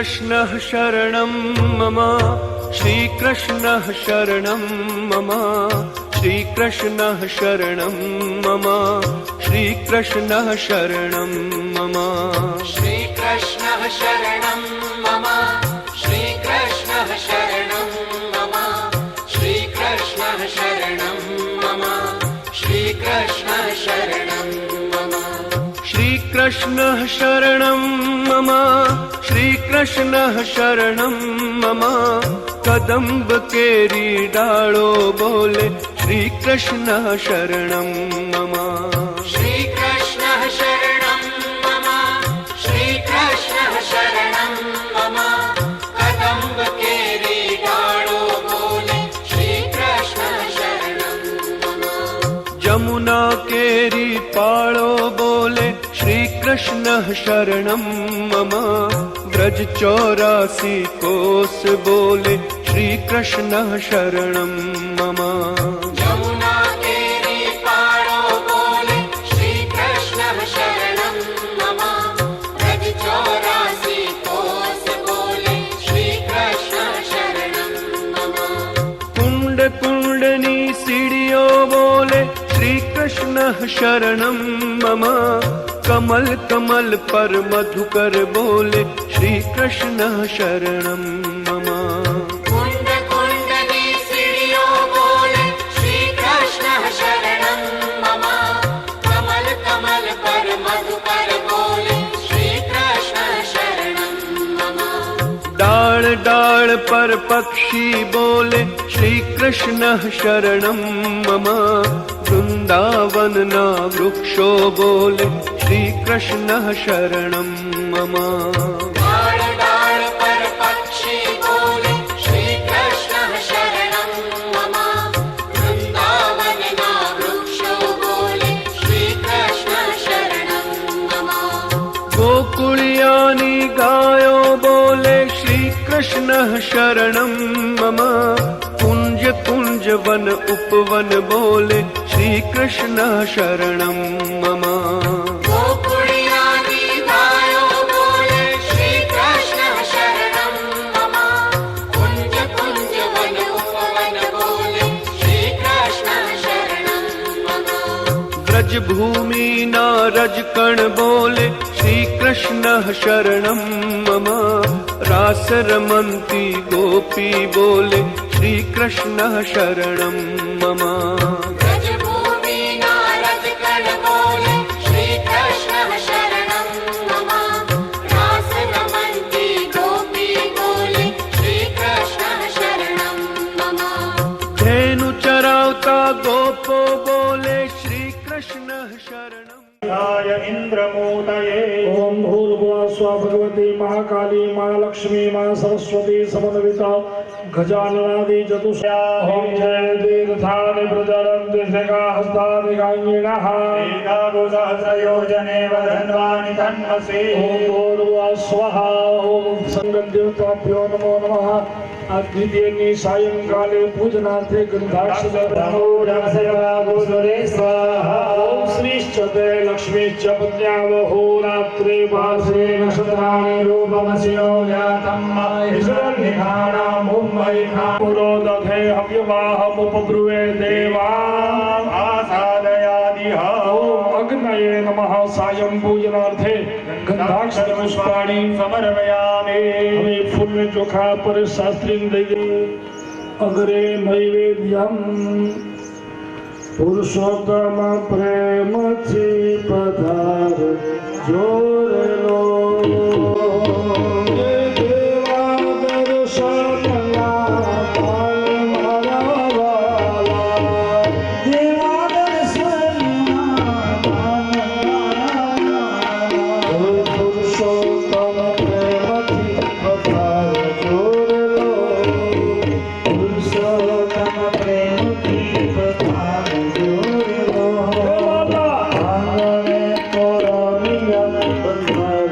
श्रीकृष्णः शरणं मम श्रीकृष्णः शरणं मम श्रीकृष्णः शरणं मम श्रीकृष्णः शरणं मम श्रीकृष्णः शरणं मम श्रीकृष्णः शरणं मम श्रीकृष्णः शरणं मम श्रीकृष्णः शरणं मम श्रीकृष्णः शरणं मम श्रीकृष्णः शरणं मम कदम्ब केरी डालो बोले श्रीकृष्णः शरणं मम श्रीकृष्णः शरणं मम श्रीकृष्णः शरणं मम कदम्ब केरी डालो बोले श्रीकृष्णः शरणं मम जमुना केरी पालो बोले श्रीकृष्णः शरणं मम व्रज 84 कोस बोले श्रीकृष्णः शरणं मम यमुना केरी पारो बोले श्रीकृष्णः शरणं मम व्रज 84 कोस बोले श्रीकृष्णः शरणं मम कुंड कुंडनी सीढ़ियों बोले श्रीकृष्णः शरणं मम कमल कमल पर मधुकर बोले श्रीकृष्णः शरणं मम कुंड कुंडनी सीढ़ियों बोले श्रीकृष्णः शरणं मम कमल कमल पर मधुकर बोले श्रीकृष्णः शरणं मम डाल डाल पर पक्षी बोले श्रीकृष्णः शरणं मम वृंदावन ना वृक्षो बोले श्रीकृष्णः शरणं मम डाल डाल पर पक्षी बोले श्रीकृष्णः शरणं मम वृंदावन ना वृक्षो बोले श्रीकृष्णः शरणं मम गोकुलियानी गायो बोले श्रीकृष्णः शरणं मम कुंज कुंज वन उपवन बोले श्रीकृष्णः शरणं मम गोकुलियानी गायो बोले श्रीकृष्णः शरणं मम कुंज कुंज वन उपवन बोले श्रीकृष्णः शरणं मम ब्रज भूमि ना रजकण बोले श्रीकृष्णः शरणं मम रास रमन्ती गोपी बोले श्रीकृष्णः शरणं मम ब्रजभूमि नारदगण बोले श्रीकृष्णः शरणं मम रास रमन्ती गोपी बोले श्रीकृष्णः शरणं मम धेनु चरावता गोपो बोले श्रीकृष्णः शरणं इंद्रमूतये ओम भूर्भुवः स्वः भगवती महाकाली महालक्ष्मी महासरस्वती समन्विता गजाननादि चतुष्या ओम जय तीर्थानि प्रचरन्ति शकाहस्तानि गाङ्गिणः एकादशसहस्रयोजने वदन्वानि तन्मसि ओम भूर्भुवः स्वः ओम संगदेवताभ्यो नमो नमः अद्वितीयनि सायंकाले पूजनार्थे गन्धाक्षरमूढसेवागोदरे स्वाहा ओम श्रीश्चते लक्ष्मीश्च पत्न्यावहोरात्रे भासे नक्षत्राणि रूपमस्यो जातं ईश्वरनिधानां मुम्बैखा पुरोदधे हव्यवाहमुपब्रुवे देवान् आसादयादिह ओम अग्नये नमः सायं पूजनार्थे गन्धाक्षरपुष्पाणि समर्पयामि हमें फूल में चोखा पर शास्त्री अग्रे नैवेद्यम पुरुषोत्तम प्रेम थी पधार जोर लो Bye.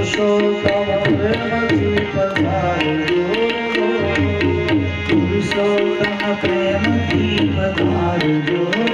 પુરુષોત્તમ પ્રેમથી પધારજો રે પુરુષોત્તમ પ્રેમથી પધારજો રે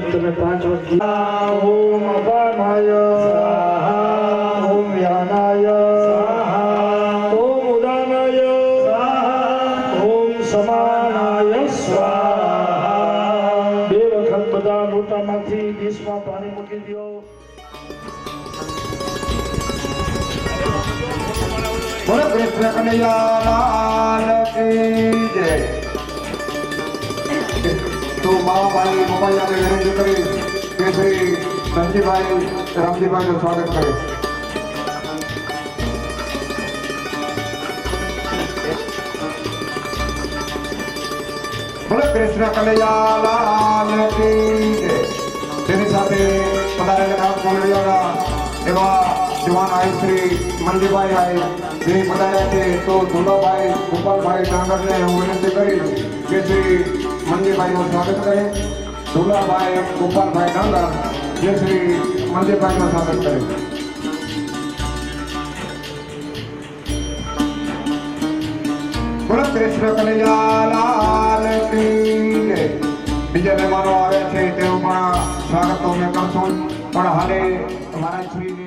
તમે 5 વખત ઓમ અપાનાય સ્વાહા ઓમ વ્યાનાય સ્વાહા ઓમ ઉદાનાય સ્વાહા ઓમ સમાનાય સ્વાહા 2 વખત બધા લોટામાંથી ડીશમાં પાણી મૂકી દો. બોલો કૃષ્ણ કનૈયા લાલ કી જય. તો મામાભાઈ મોબાઈલ વિનંતી કરી કે શ્રી સંજીભાઈ રામજીભાઈનું સ્વાગત કરે. બોલો કૃષ્ણ કનૈયા લાલ કી જય. તેની સાથે પધારેલા કોલડીઓના એવા જવાન આઈ શ્રી મંજીભાઈ આઈ જે પધાર્યા છે. તો ધુલાભાઈ ગોપાલભાઈ ડાંગરને હું વિનંતી કરીશ કે શ્રી મંજીભાઈનું સ્વાગત કરે. ધુલાભાઈ ગોપાલભાઈ ડાંગર જે શ્રી મંજીભાઈનું સ્વાગત કરે. બોલો કૃષ્ણ કનૈયા લાલ કી જય. બીજા મહેમાનો આવે છે તેનું પણ સ્વાગત તો અમે કરશું, પણ હાલે મારા શ્રીની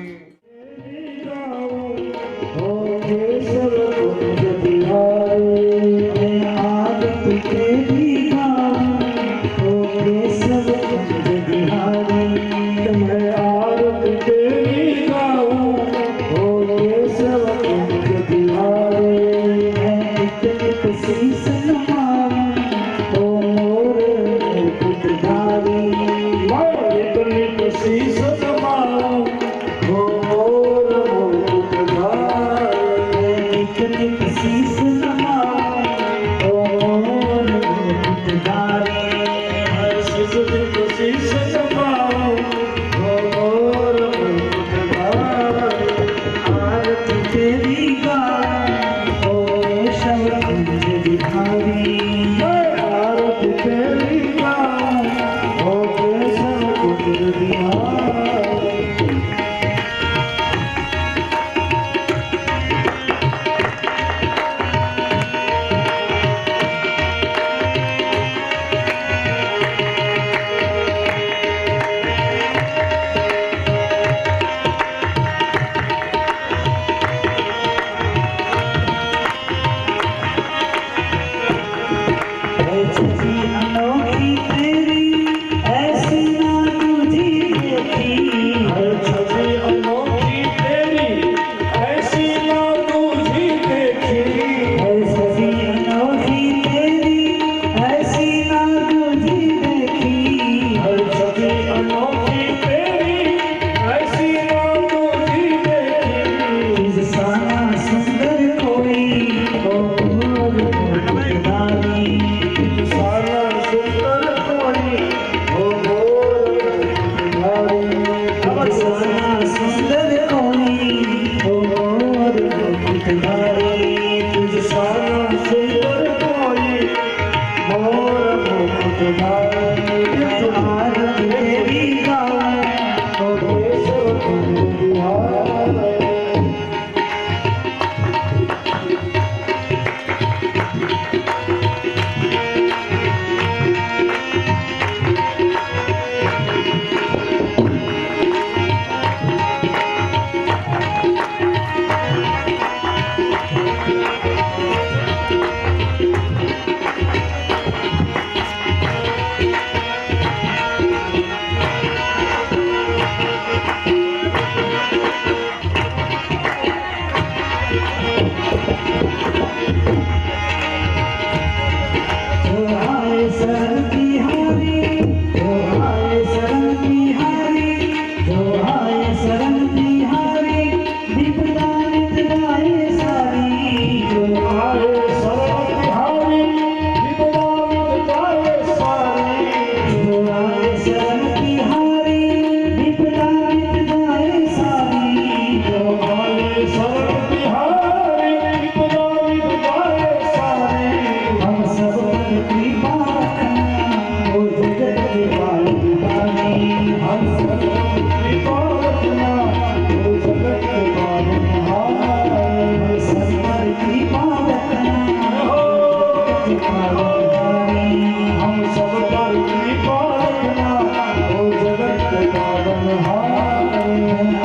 ઓ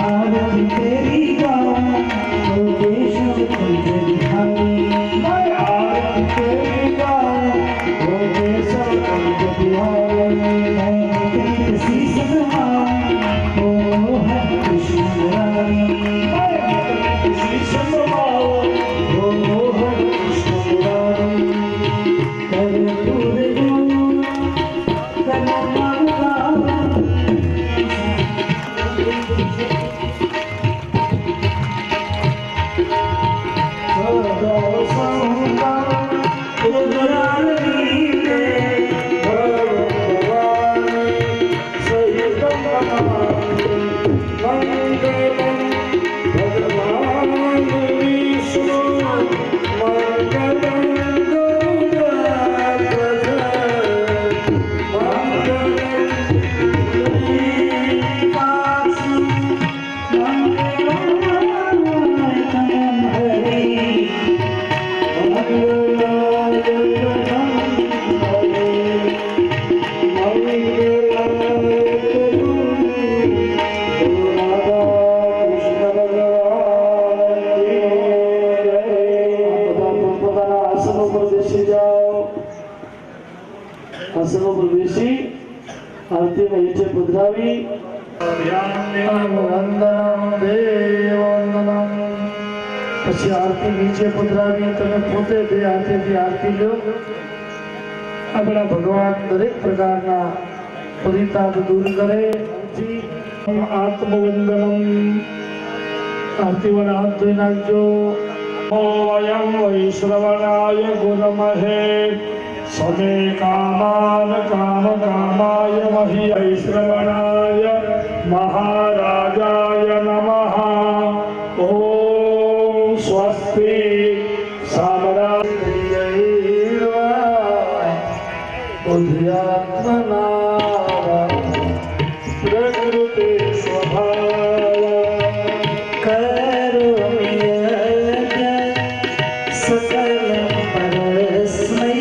आरती तेरी गाऊं तो केशव कुंज बिहारी आरती तेरी गाऊं तो केशव कुंज बिहारी शीश नवाऊं तो हरे कृष्ण मुरारी शीश नवाऊं तो हरे कृष्ण मुरारी कर्पूर આસનો પર બેસી આરતીમાં હેઠે પધરાવી વંદનમ દેવ વંદનમ પછી આરતી નીચે પધરાવી તમે પોતે બે હાથેથી આરતી લો આપણા ભગવાન દરેક પ્રકારના પરિતાપ દૂર કરે આત્મવંદનમ આરતીવાળા હાથ ધોઈ નાખજો ઓયમ વૈશ્રવણાય ગુણમહે समे कामान काम कामाय महि ऐश्रवणाय महाराजाय नमः ओम स्वस्ति साम्राज्यैर्वा प्रकृति स्वभाव करोमि सकल परस्मै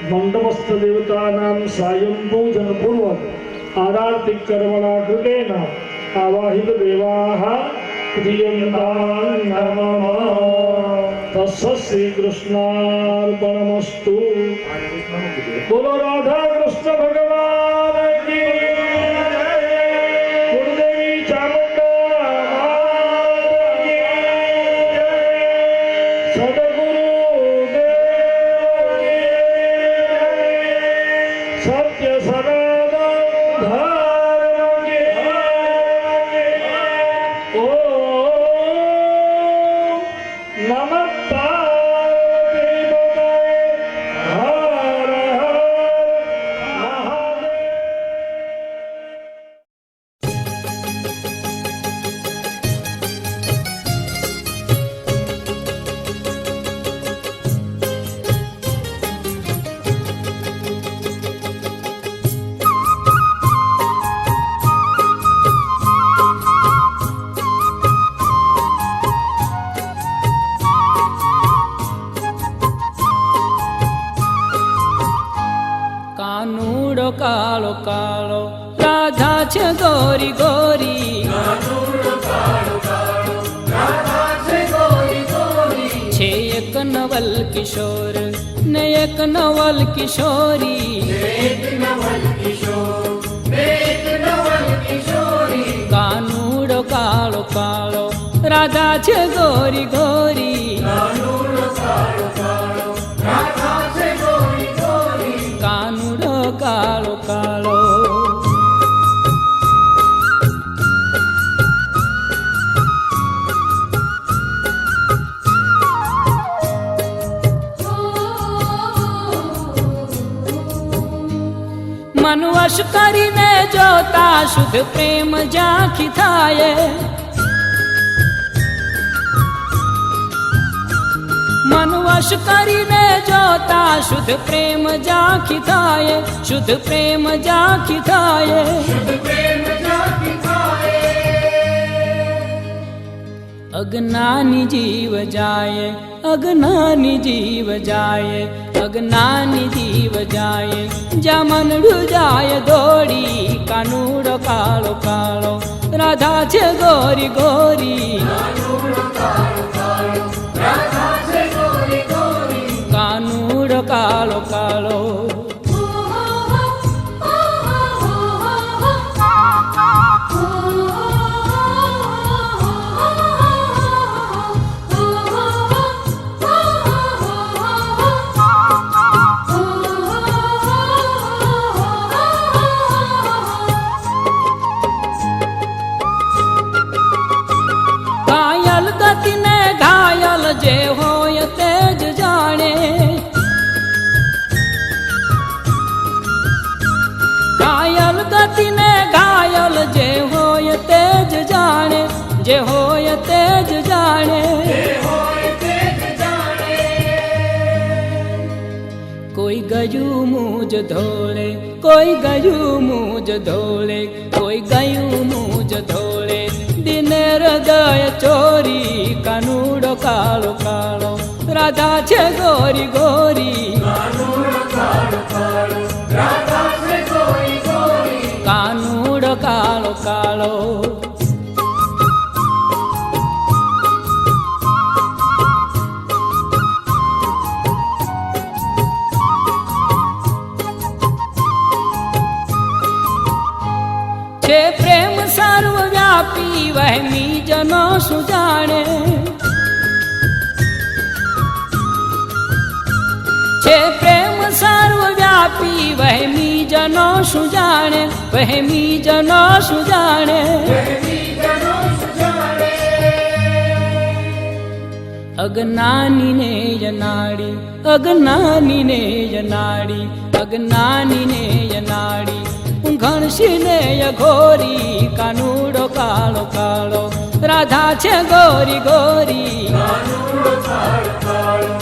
मंडपस्थ देवतानां सायं पूजन पूर्वक आरार्ति कर्मणा कृतेन आवाहित देवाः प्रियन्तां नमः तस्य श्री कृष्णार्पणमस्तु। बोलो राधा कृष्ण भगवान की गुरुदेवी चामुंडा माता की सद्गुरु सत्य सनातन धर्म के ओम नमः पार्वती हर हर महादेव। કાનુડો કાળો કાળો રાધા છે ગોરી ગોરી છે એક નવલ કિશોર ને એક નવલ કિશોરી કાનુડો કાળો કાળો રાધા છે ગોરી ગોરી કાળો કાળો મન વશ કરીને જોતા શુદ્ધ પ્રેમ ઝાંખી થાય મન વશ કરીને જોતા શુદ્ધ પ્રેમ ઝાંખી થાય શુદ્ધ પ્રેમ ઝાંખી થાય અજ્ઞાની જીવ જાય અજ્ઞાની જીવ જાય અજ્ઞાની જીવ જાય જ્યાં મનડું જાય દોડી કાનુડો કાળો કાળો રાધા છે ગોરી ગોરી કાનુડો કાળો કાળો ઘાયલ ગતિને ઘાયલ જે હોય તે જ જાણે ઘાયલ ગતિને ઘાયલ જે હોય તે જ જાણે જે હોય તે જ જાણે કોઈ ગયું મુજ ધોળે કોઈ ગયું મુજ ધોળે કોઈ ગયું મુજ ધોળે દિને હૃદય ચોરી કાનુડો કાળો કાળો રાધા છે ગોરી ગોરી કાનુડો કાળો કાળો છે પ્રેમ સર્વવ્યાપી વહેમી જનો સુજાણે છે પ્રેમ સર્વવ્યાપી વહેમી જનો સુજાણે વહેમી જનો સુજાણે અજ્ઞાની ને યનાડી અજ્ઞાની ને યનાડી અજ્ઞાની ને યનાડી ઘણશીને ઘોરી કાનુડો કાળો કાળો રાધા છે ગોરી ગોરી કાનુડો કાળો કાળો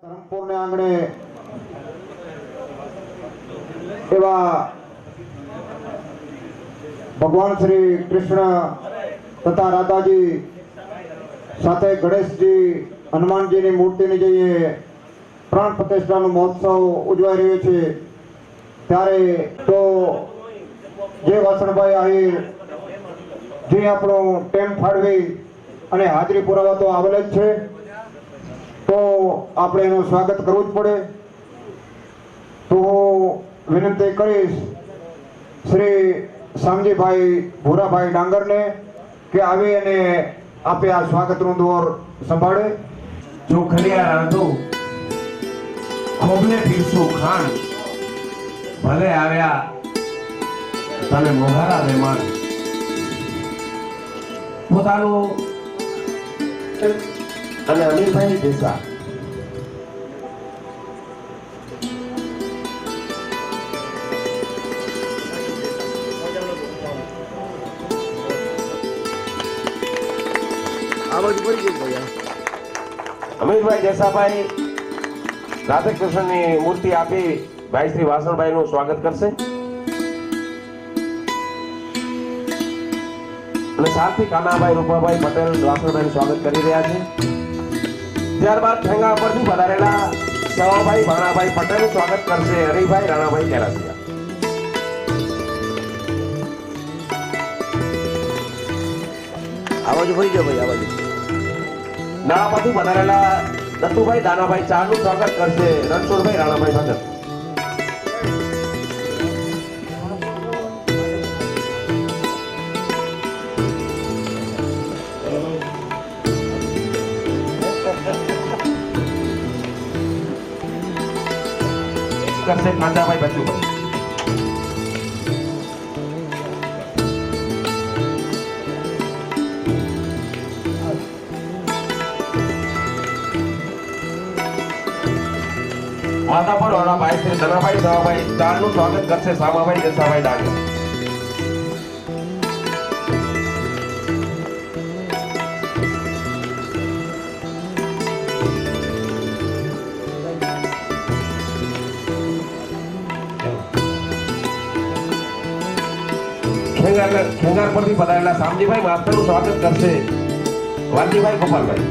ધરમપુરને આંગણે એવા ભગવાન શ્રી કૃષ્ણ તથા રાધાજી સાથે ગણેશજી હનુમાનજીની મૂર્તિની જઈએ પ્રાણ પ્રતિષ્ઠાનો મહોત્સવ ઉજવાઈ રહ્યો છે ત્યારે તો જે વાસણભાઈ આહિર જે આપણો ટેમ ફાળવી અને હાજરી પુરાવા તો આવેલ જ છે, તો આપણે એનું સ્વાગત કરવું જ પડે. તો હું વિનંતી કરીશ શ્રી શામજીભાઈ ભૂરાભાઈ ડાંગરને કે આવી અને આપે આ સ્વાગતનો દોર સંભાળે. ચોખલિયા રાંધું ખોબલે પીરસું ખાંડ, ભલે આવ્યા તને મોઘારા મહેમાન. પોતાનું અને અમીરભાઈ દેસા અમીરભાઈ દેસાભાઈ રાધે કૃષ્ણની મૂર્તિ આપી ભાઈ શ્રી વાસણભાઈ નું સ્વાગત કરશે અને સાથી કાનાભાઈ રૂપાભાઈ પટેલ વાસણભાઈ નું સ્વાગત કરી રહ્યા છે. ત્યારબાદ ઠેંગા પરથી પધારેલા સવાભાઈ ભાણાભાઈ પટેલ નું સ્વાગત કરશે હરિભાઈ રાણાભાઈ કેરાસિયા. આવાજ ભરી જાવ ભાઈ, આવાજ. નાણાપતિ પધારેલા દત્તુભાઈ દાનાભાઈ ચાર નું સ્વાગત કરશે રણછોડભાઈ રાણાભાઈ ભગત. કરશે કાંદાભાઈ બચુભાઈ. માધાપર વાળાભાઈ શ્રી ધનાભાઈ સવાભાઈ ચાર નું સ્વાગત કરશે સામાભાઈ દેસાભાઈ ડાંગર. ખેંગાર પરથી પધારેલા શામજીભાઈ માસ્ટર નું સ્વાગત કરશે વાલજીભાઈ ગોપાલભાઈ.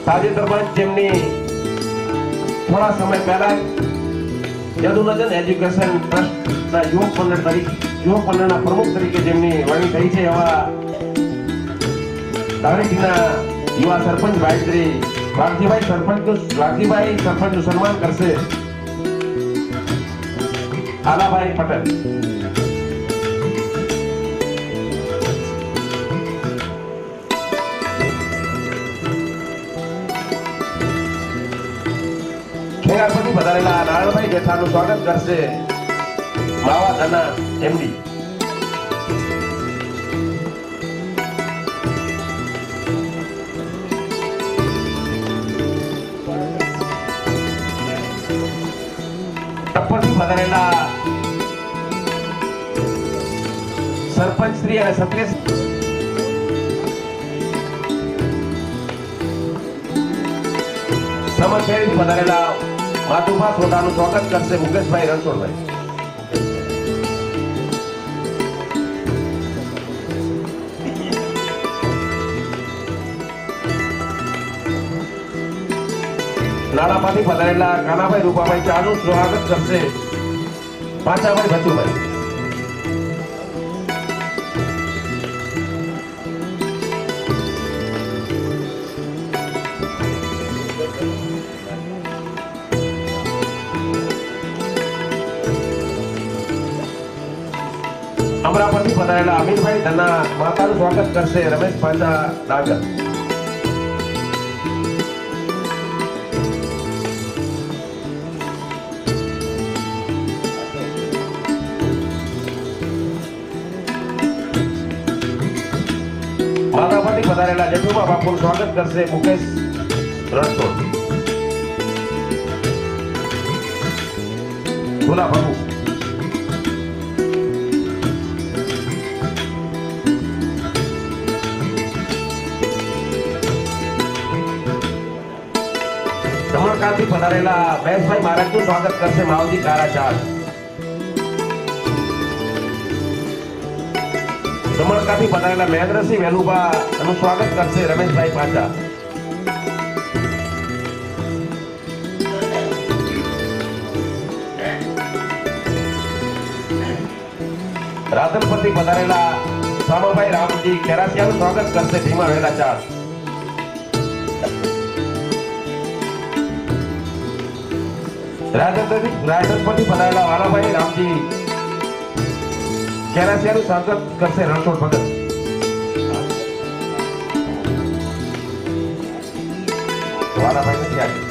તાજેતરમાં જેમની થોડા સમય પહેલા યદુનંદન એજ્યુકેશન ટ્રસ્ટના યુવક મંડળના પ્રમુખ તરીકે જેમની વરણી થઈ છે એવા ધારેટીના યુવા સરપંચ ભાઈ શ્રી વાઘજીભાઈ સરપંચનું સન્માન કરશે આલાભાઈ પટેલ. ખેગાર પરથી પધારેલા નારાયણભાઈ જેઠાનું સ્વાગત કરશે માવા દાના એમડી. પધારેલા સરપંચ શ્રી અને ક્ષત્રિય સમક્ષ પધારેલા માતુભા સોઢાનું સ્વાગત કરશે મુકેશભાઈ રણછોડભાઈ. નાણામાંથી પધારેલા કાનાભાઈ રૂપાભાઈ ચાનું સ્વાગત કરશે પાછાભાઈ ભચુભાઈ. અમરાપતિ પધારેલા અમીરભાઈ ધના માતાનું સ્વાગત કરશે રમેશ પાંજા ડાંગર. માધાપતિ પધારેલા જેઠુભા બાપુનું સ્વાગત કરશે મુકેશ રણછોડ. ભૂલા બાપુ દમણકાથી પધારેલા મહેશભાઈ મહારાજનું સ્વાગત કરશે માવજી કારાચાર. દમણકાથી પધારેલા મહેન્દ્રસિંહ વેલુબા એનું સ્વાગત કરશે રમેશભાઈ પાછા. રાધનપતિ પધારેલા સામાભાઈ રામજી કેરાસિયાનું સ્વાગત કરશે ભીમા વેલાચાર. રાજનપતિ પધારેલા વાલાભાઈ રામજી કેરાસિયાનું સ્વાગત કરશે રણછોડ ભગત. વાલાભાઈ નથી આવી.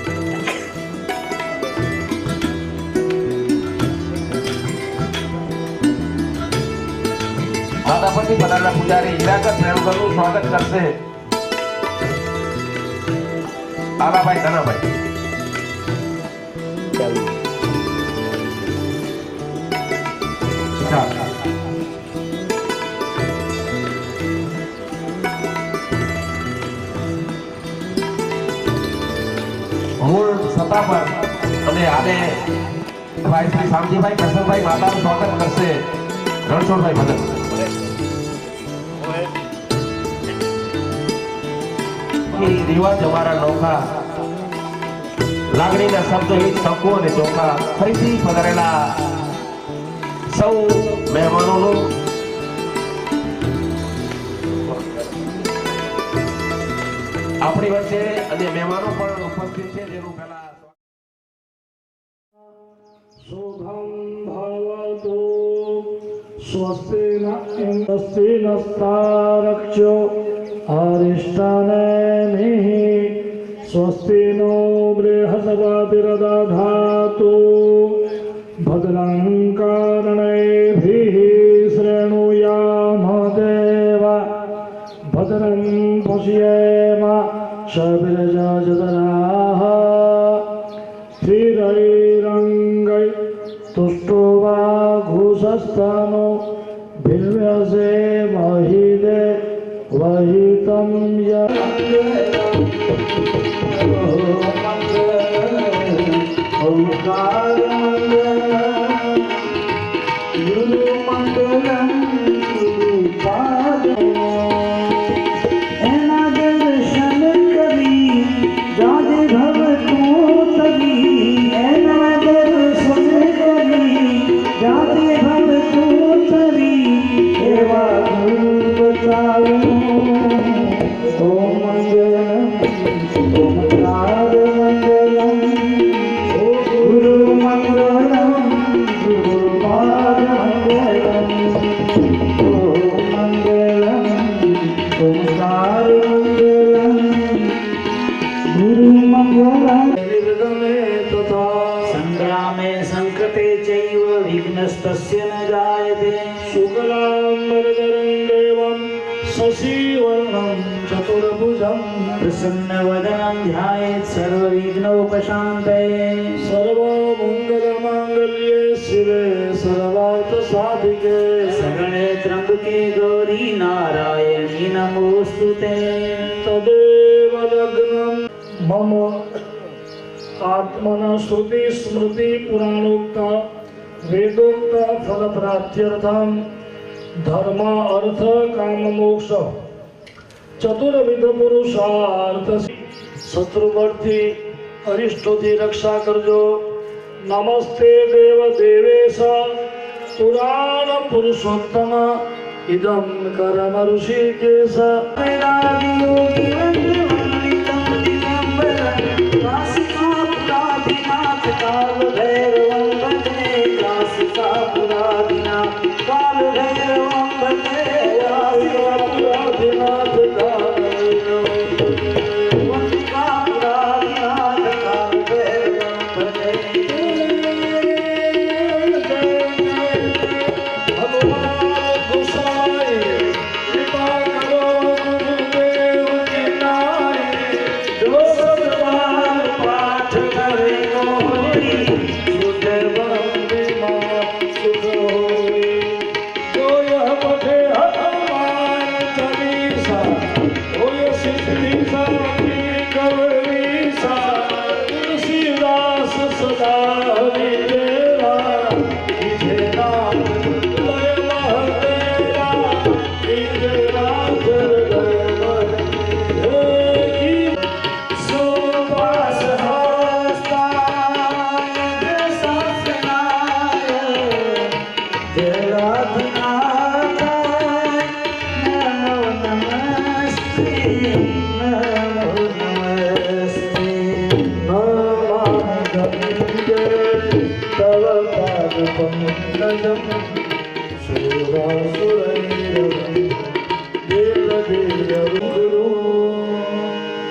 માધાપતિ પધારેલા પૂજારી હીરાકર પ્રેમગરનું સ્વાગત કરશે આલાભાઈ ધનાભાઈ. મૂળ સત્તા પર અને આને ભાઈ શ્રી શામજીભાઈ કરશનભાઈ માતાનું સ્વાગત કરશે રણછોડભાઈ ભગત. રિવાજ અમારા નોખા લાગણીના શબ્દો એ ટકો અને ચોખા. ફરીથી પધારેલા સૌ મહેમાનોનું આપણી વચ્ચે અને મહેમાનો પણ ઉપસ્થિત છે જેનું પહેલા શુભમ ભવતુ સ્વસ્તિ નસ્તારક્ષો અરિષ્ટાનેમિ સ્વસ્તિ નો બૃહસ્પતિર્દધાતુ ભદ્રં કર્ણૈભિः શૃણુયામ દેવા ભદ્રં પશ્યેમ શબિરજજતરાः સ્થિરૈરङ्गै तुष्टुवाघुषस्तनो भिन्यसे महिले वहितं संग्रामे संकटे चैव विघ्नस्तस्य न जायते शुक्लाम्बरधरं देवं शशिवर्णं चतुर्भुजं प्रसन्नवदनं ध्यायेत् सर्वविघ्नोपशान्तये सर्वमङ्गलमाङ्गल्ये शिवे लोके गौरी नारायणी नमोस्तुते। तदेव लग्नं मम आत्मना श्रुति स्मृति पुराणोक्ता वेदोक्त फल प्राप्त्यर्थम धर्म अर्थ काम मोक्ष चतुर्विध पुरुषार्थ शत्रुवर्ती अरिष्टोથી રક્ષા કરજો। નમસ્તે દેવ દેવેશ પુરાણ પુરુષોત્તમ ઇદમ કર્મ ઋષિકેશ।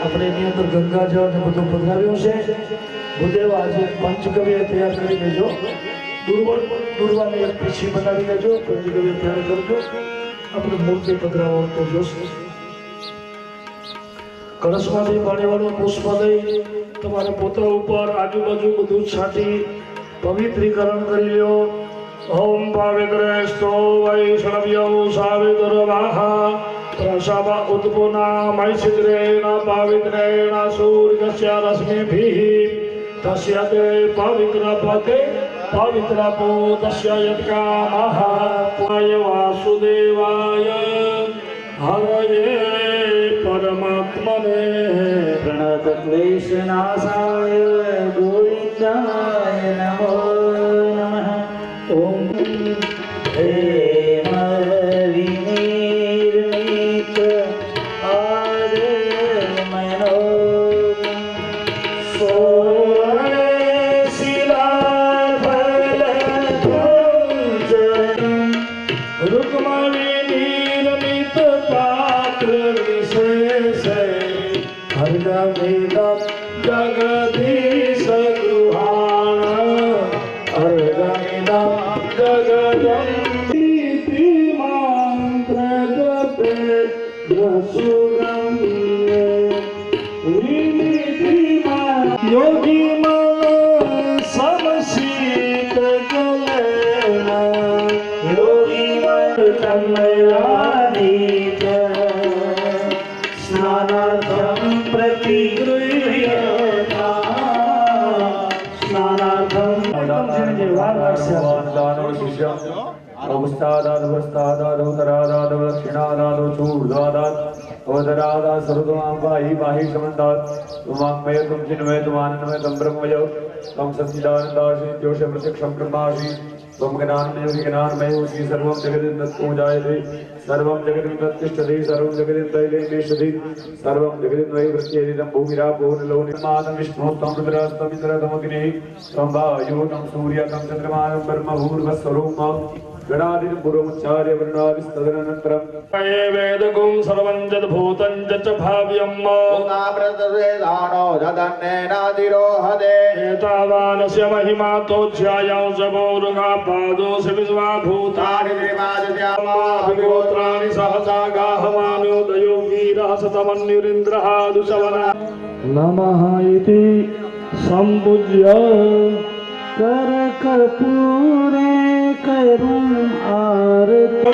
આપણે એની અંદર ગંગાજળ ને બધું પધરાવ્યું છે। ભૂદેવ આજે પંચગવ્ય તૈયાર કરી દેજો। દુર્વાની એક પીછી બનાવી દેજો, પંચગવ્ય તૈયાર કરજો। આપણે મૂર્તિ પધરાવો તો જોશે। કળશમાંથી પાણીવાળું પુષ્પ લઈ તમારે પોતા ઉપર આજુબાજુ બધું છાંટી પવિત્રીકરણ કરી લ્યો। ओम पवित्रेस्तो वैष्णव्यौ सावित्रवाः प्रसव उत्पुना मैचित्रेण पवित्रेण सूर्यस्य रश्मिभिः तस्य ते पवित्रपते पवित्रपोतस्य यत्कामः पाय वासुदेवाय हरये परमात्मने प्रणतक्लेशनाशाय गोविन्दाय नमो नमः। ओम हेम विनीर्मित आदमनो सोने शिलाफल रुक्मणी निर्मित पात्र विशेष हरगमिदं जगदीश गृहाण हरगमिदं जगदं प्रीतिमन्त्र जपे रसुगम्य योगी मन समशीत जलेन योगी मन तन्मयानीत स्नानार्थं प्रतिगृह्यता स्नानार्थं त्वं ज्ञानमयो ज्ञानमयो श्री सर्वं जगदिन्दत्तो जायते सर्वं जगदिन्दत्तिष्ठति सर्वं जगदिन्दैलेशति सर्वं जगदिन्वै वृत्येदिदं भूमिरापो नलो निर्माणं विष्णुः तं रुद्रस्तं इन्द्रतमग्निः तं वायुः तं सूर्यं तं चन्द्रमानं ब्रह्म भूर्भस्वरूपं गणादिं पूर्वमुच्चार्य वर्णादिस्तदनन्तरं ये वेदगुं सर्वं जद्भूतं च भाव्यम् भूतामृतवेदानो जदन्नेनादिरोहदे एतावानस्य महिमा तोज्यायां सबोरुगा पादोऽस विश्वा भूतानि त्रिमादित्यामाभिगोत्राणि सहसा गाहवान्योदयो वीरः शतमन्युरिन्द्रः दुशवनः नमः इति सम्पूज्य करकपूरे करुण आरती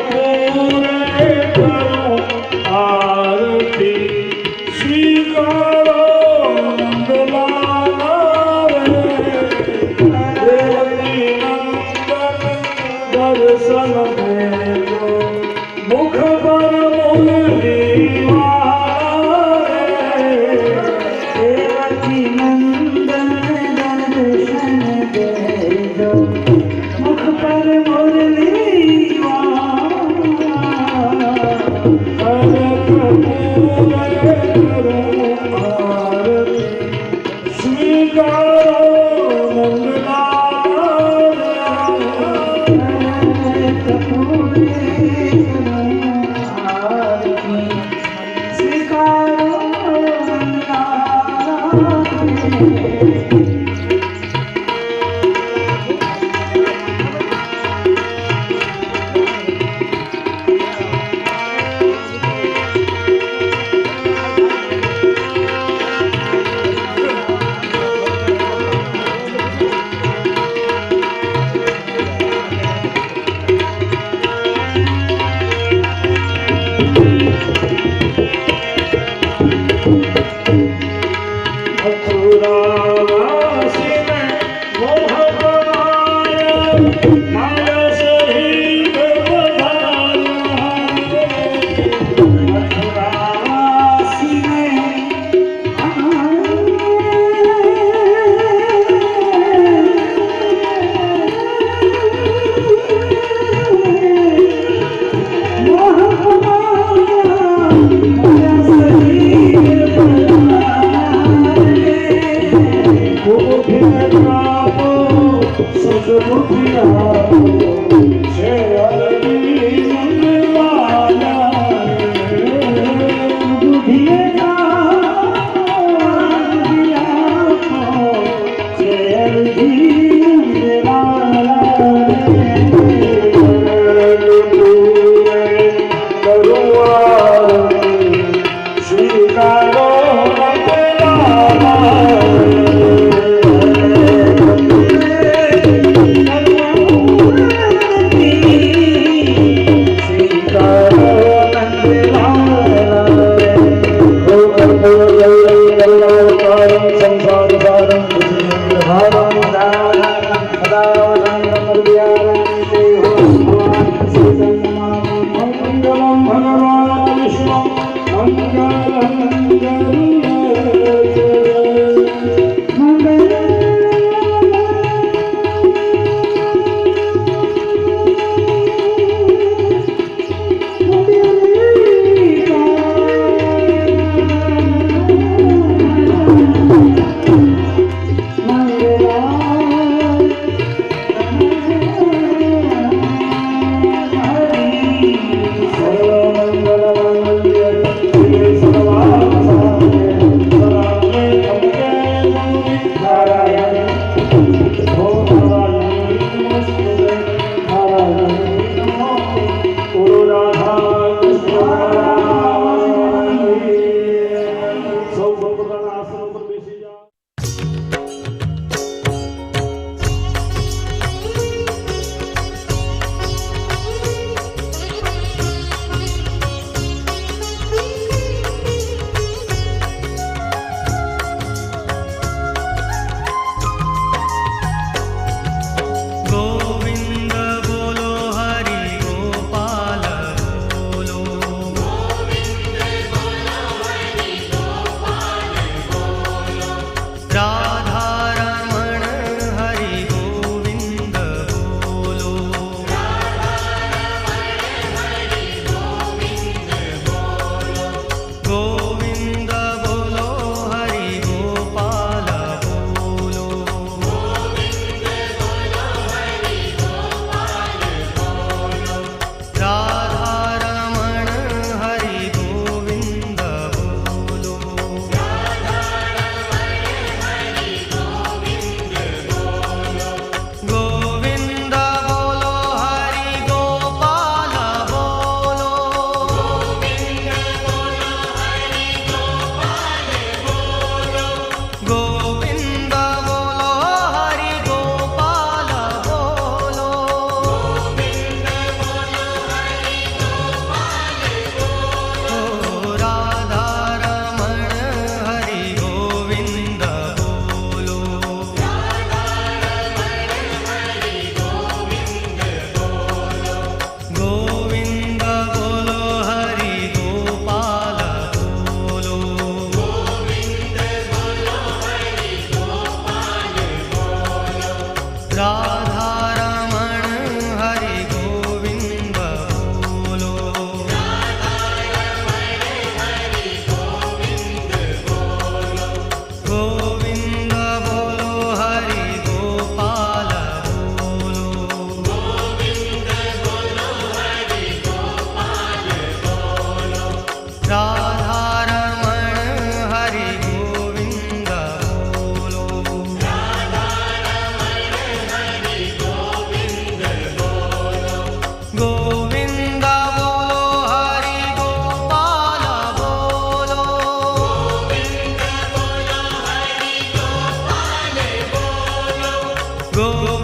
ગો